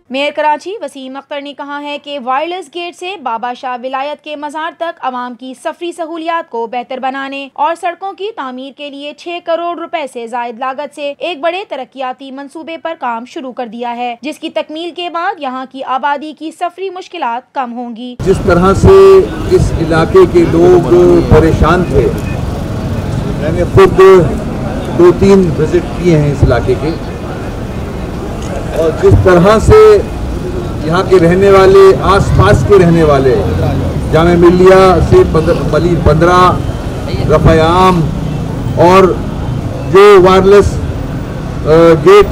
Mayor Karachi Wasim Akhtar ने कहा है कि वायरलेस गेट से बाबा शाह विलायत के मज़ार तक आवाम की सफरी सहूलियात को बेहतर बनाने और सड़कों की तामीर के लिए 6 करोड़ रुपए से जायद लागत से एक बड़े तरक्याती मंसूबे पर काम शुरू कर दिया है, जिसकी तकमील के बाद यहाँ की आबादी की सफरी मुश्किलात कम होंगी। जिस तरह से इस इलाके के लोग परेशान थे, मैंने खुद 2-3 विजिट किए हैं इस इलाके के, और जिस तरह से यहाँ के रहने वाले, आसपास के रहने वाले, जामे मिलिया से मली 15, रफ़ायाम और जो वायरलेस गेट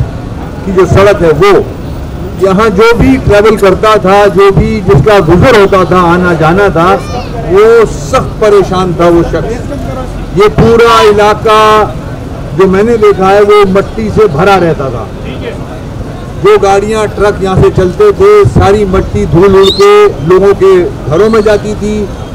की जो सड़क है, वो यहाँ जो भी ट्रैवल करता था, जो भी जिसका गुजर होता था, आना जाना था, वो सख्त परेशान था वो शख्स। ये पूरा इलाका जो मैंने देखा है वो मट्टी से भरा रहता था। जो गाड़ियां ट्रक यहाँ से चलते थे, सारी मट्टी धूल उड़ के लोगों के घरों में जाती थी,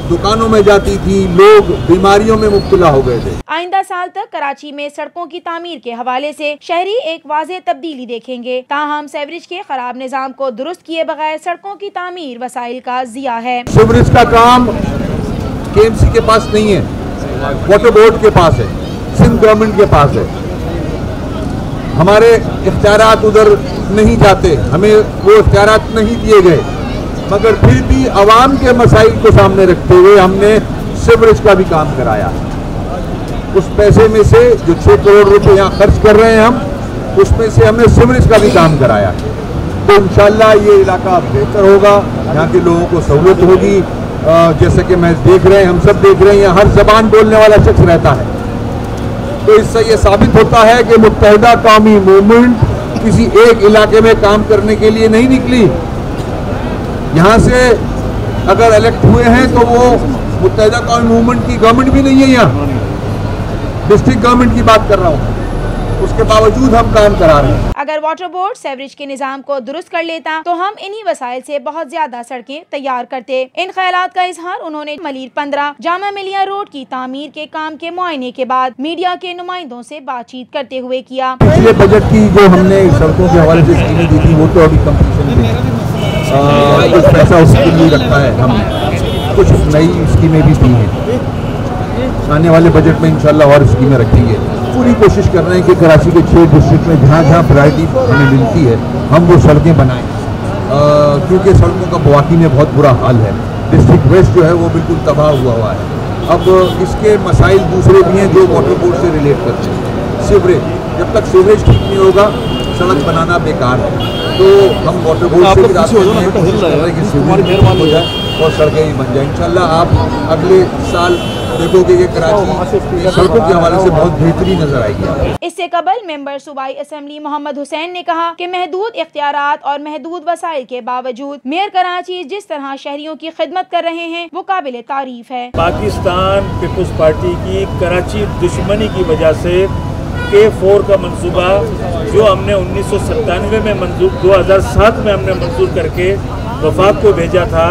दुकानों में जाती थी, लोग बीमारियों में मुब्तला हो गए थे। आइंदा साल तक कराची में सड़कों की तामीर के हवाले से शहरी एक वाज़ेह तब्दीली देखेंगे। ताहम सीवरेज के खराब निज़ाम को दुरुस्त किए बगैर सड़कों की तामीर वसाइल का ज़िया है। सीवरेज का काम KMC के पास नहीं है, वाटर बोर्ड के पास है, सिंध गवर्नमेंट के पास है। हमारे इख्तियारात उधर नहीं जाते, हमें वो इख्तियारात नहीं दिए गए, मगर फिर भी आवाम के मसाइल को सामने रखते हुए हमने सीवरेज का भी काम कराया। उस पैसे में से जो 6 करोड़ रुपए यहाँ खर्च कर रहे हैं हम, उसमें से हमने सीवरेज का भी काम कराया। तो इंशाल्लाह ये इलाका बेहतर होगा, यहाँ के लोगों को सहूलत होगी। जैसे कि मैं देख रहे हैं, हम सब देख रहे हैं, यहाँ हर जबान बोलने वाला शख्स रहता है। तो इससे ये साबित होता है कि मुत्तहिदा कौमी मूवमेंट किसी एक इलाके में काम करने के लिए नहीं निकली। यहाँ से अगर इलेक्ट हुए हैं तो वो मुत्तहिदा कौमी मूवमेंट की गवर्नमेंट भी नहीं है, यहाँ डिस्ट्रिक्ट गवर्नमेंट की बात कर रहा हूँ, उसके बावजूद हम काम करा रहे हैं। अगर वाटर बोर्ड सीवरेज के निज़ाम को दुरुस्त कर लेता तो हम इन्हीं वसाइल से बहुत ज्यादा सड़कें तैयार करते। इन ख्यालात का इजहार उन्होंने मलीर 15 जामा मिलिया रोड की तामीर के काम के मुआयने के बाद मीडिया के नुमाइंदों से बातचीत करते हुए किया। पिछले बजट की जो हमने सड़कों के हवाले से स्कीमें दी थी, वो तो अभी कंप्लीशन में कुछ पैसा उसके लिए रखा है, हम कुछ नई स्कीमें भी दी हैं। आने वाले बजट में इंशाल्लाह और स्कीमें रखेंगे। पूरी कोशिश कर रहे हैं कि कराची के 6 डिस्ट्रिक्ट में जहाँ जहाँ प्रायोरिटी हमें मिलती है हम वो सड़कें बनाएं, क्योंकि सड़कों का बवाकी में बहुत बुरा हाल है। डिस्ट्रिक्ट वेस्ट जो है वो बिल्कुल तबाह हुआ है। अब इसके मसाइल दूसरे भी हैं जो वाटर बोर्ड से रिलेट करते हैं। सीवरेज, जब तक सीवरेज ठीक नहीं होगा सड़क बनाना बेकार है। तो हम वाटर बोर्ड से भी कोशिश कर रहे हैं कि सीवरेज हो जाए और सड़कें ही बन जाए। इंशाल्लाह आप अगले साल देखोगे कि कराची सड़कों के हवाले से बहुत बेहतरी नजर आएगी। इससे कबल मेंबर सूबाई असेंबली मोहम्मद हुसैन ने कहा कि महदूद इख्तियारात और महदूद वसाइल के बावजूद मेयर कराची जिस तरह शहरियों की खिदमत कर रहे हैं वो काबिल तारीफ है। पाकिस्तान पीपुल्स पार्टी की कराची दुश्मनी की वजह से K4 का मंसूबा जो हमने 1997 में मंजूर, 2007 में हमने मंजूर करके वफाक को भेजा था,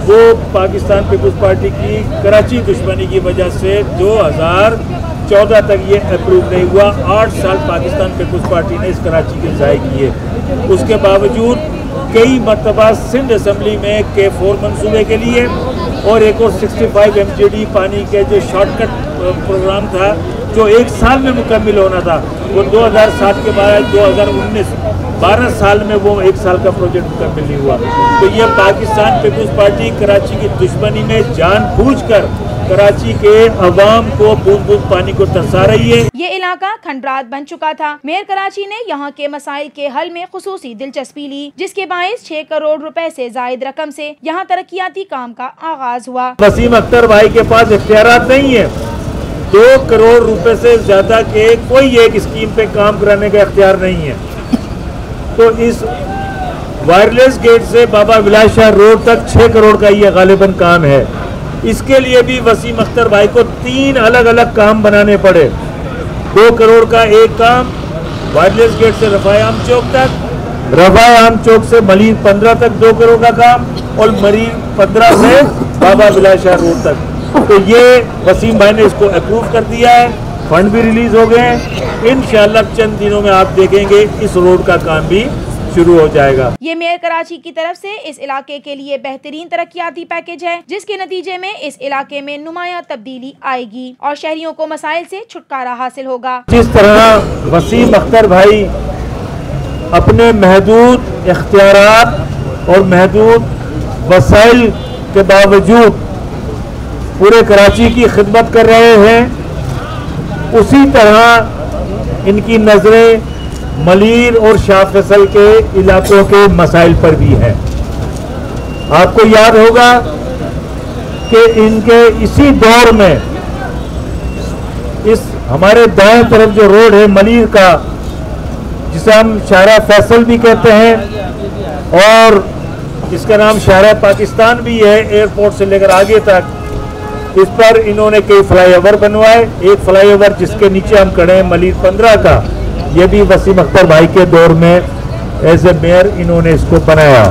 वो पाकिस्तान पीपुल्स पार्टी की कराची दुश्मनी की वजह से 2014 तक ये अप्रूव नहीं हुआ। 8 साल पाकिस्तान पीपुल्स पार्टी ने इस कराची के ज़ाय किए। उसके बावजूद कई मरतबा सिंध असम्बली में K4 मंसूबे के लिए और एक और 65 MGD पानी के जो शॉर्टकट प्रोग्राम था जो 1 साल में मुकम्मिल होना था, वो 2007 के बाद 2019 12 साल में वो 1 साल का प्रोजेक्ट मुकम्मिल नहीं हुआ। तो ये पाकिस्तान पीपुल्स पार्टी कराची की दुश्मनी में जानबूझकर कराची के अवाम को बूंद बूंद पानी को तरसा रही है। ये इलाका खंडरात बन चुका था। मेयर कराची ने यहाँ के मसाइल के हल में खुसूसी दिलचस्पी ली, जिसके बायस 6 करोड़ रुपए से जायद रकम से यहाँ तरक्याती काम का आगाज हुआ। वसीम अख्तर भाई के पास इख्तियारात नहीं है, 2 करोड़ रुपए से ज्यादा के कोई एक स्कीम पे काम कराने का इख्तियार नहीं है। तो इस वायरलेस गेट से बाबा विलायत शाह रोड तक 6 करोड़ का ये गालिबन काम है। इसके लिए भी वसीम अख्तर भाई को 3 अलग अलग काम बनाने पड़े। 2 करोड़ का एक काम वायरलेस गेट से रफ़ायाम चौक तक, रफ़ायाम चौक से मलीर 15 तक 2 करोड़ का काम, और मलीर 15 से बाबा विलायत शाह रोड तक। तो ये वसीम भाई ने इसको अप्रूव कर दिया है, फंड भी रिलीज हो गए हैं। इंशाअल्लाह चंद दिनों में आप देखेंगे इस रोड का काम भी शुरू हो जाएगा। ये मेयर कराची की तरफ से इस इलाके के लिए बेहतरीन तरक्याती पैकेज है, जिसके नतीजे में इस इलाके में नुमायां तब्दीली आएगी और शहरियों को मसाइल से छुटकारा हासिल होगा। जिस तरह वसीम अख्तर भाई अपने महदूद इख्तियारात और महदूद वसाइल के बावजूद पूरे कराची की खिदमत कर रहे हैं, उसी तरह इनकी नजरें मलीर और शाह फैसल के इलाकों के मसाइल पर भी है। आपको याद होगा कि इनके इसी दौर में इस हमारे दाएं तरफ जो रोड है मलीर का, जिसे हम शाहरा फैसल भी कहते हैं और इसका नाम शाहरा पाकिस्तान भी है, एयरपोर्ट से लेकर आगे तक, इस पर इन्होंने कई फ्लाईओवर बनवाए। एक फ्लाईओवर जिसके नीचे हम खड़े हैं मलीर 15 का, ये भी वसीम अख्तर भाई के दौर में एज ए मेयर इन्होंने इसको बनाया।